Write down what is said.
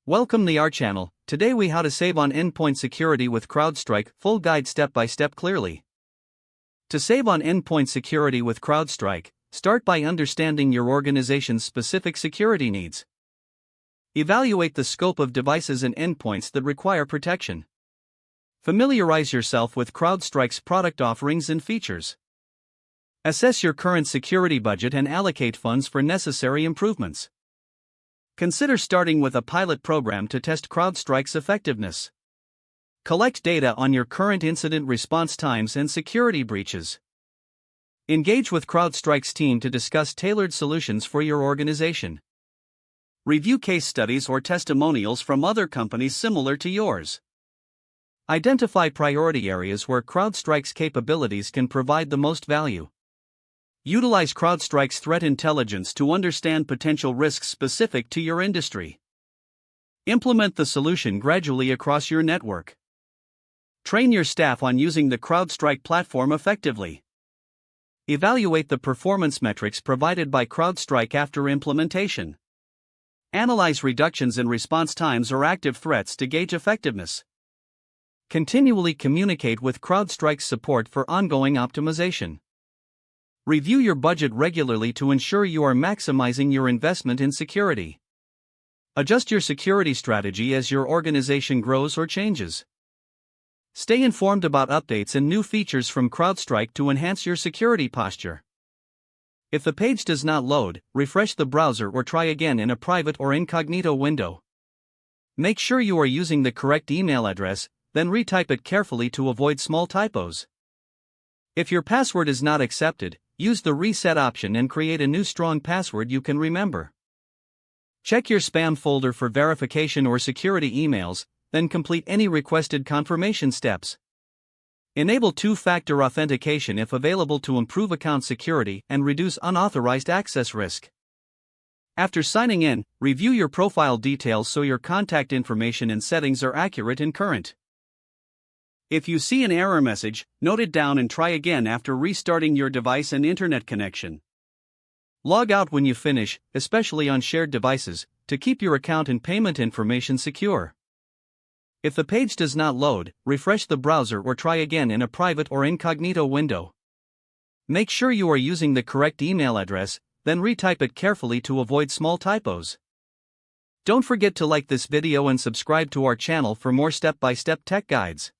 Welcome to our channel. Today we how to save on endpoint security with CrowdStrike, full guide step by step clearly. To save on endpoint security with CrowdStrike, start by understanding your organization's specific security needs. Evaluate the scope of devices and endpoints that require protection. Familiarize yourself with CrowdStrike's product offerings and features. Assess your current security budget and allocate funds for necessary improvements. Consider starting with a pilot program to test CrowdStrike's effectiveness. Collect data on your current incident response times and security breaches. Engage with CrowdStrike's team to discuss tailored solutions for your organization. Review case studies or testimonials from other companies similar to yours. Identify priority areas where CrowdStrike's capabilities can provide the most value. Utilize CrowdStrike's threat intelligence to understand potential risks specific to your industry. Implement the solution gradually across your network. Train your staff on using the CrowdStrike platform effectively. Evaluate the performance metrics provided by CrowdStrike after implementation. Analyze reductions in response times or active threats to gauge effectiveness. Continually communicate with CrowdStrike's support for ongoing optimization. Review your budget regularly to ensure you are maximizing your investment in security. Adjust your security strategy as your organization grows or changes. Stay informed about updates and new features from CrowdStrike to enhance your security posture. If the page does not load, refresh the browser or try again in a private or incognito window. Make sure you are using the correct email address, then retype it carefully to avoid small typos. If your password is not accepted, use the reset option and create a new strong password you can remember. Check your spam folder for verification or security emails, then complete any requested confirmation steps. Enable two-factor authentication if available to improve account security and reduce unauthorized access risk. After signing in, review your profile details so your contact information and settings are accurate and current. If you see an error message, note it down and try again after restarting your device and internet connection. Log out when you finish, especially on shared devices, to keep your account and payment information secure. If the page does not load, refresh the browser or try again in a private or incognito window. Make sure you are using the correct email address, then retype it carefully to avoid small typos. Don't forget to like this video and subscribe to our channel for more step-by-step tech guides.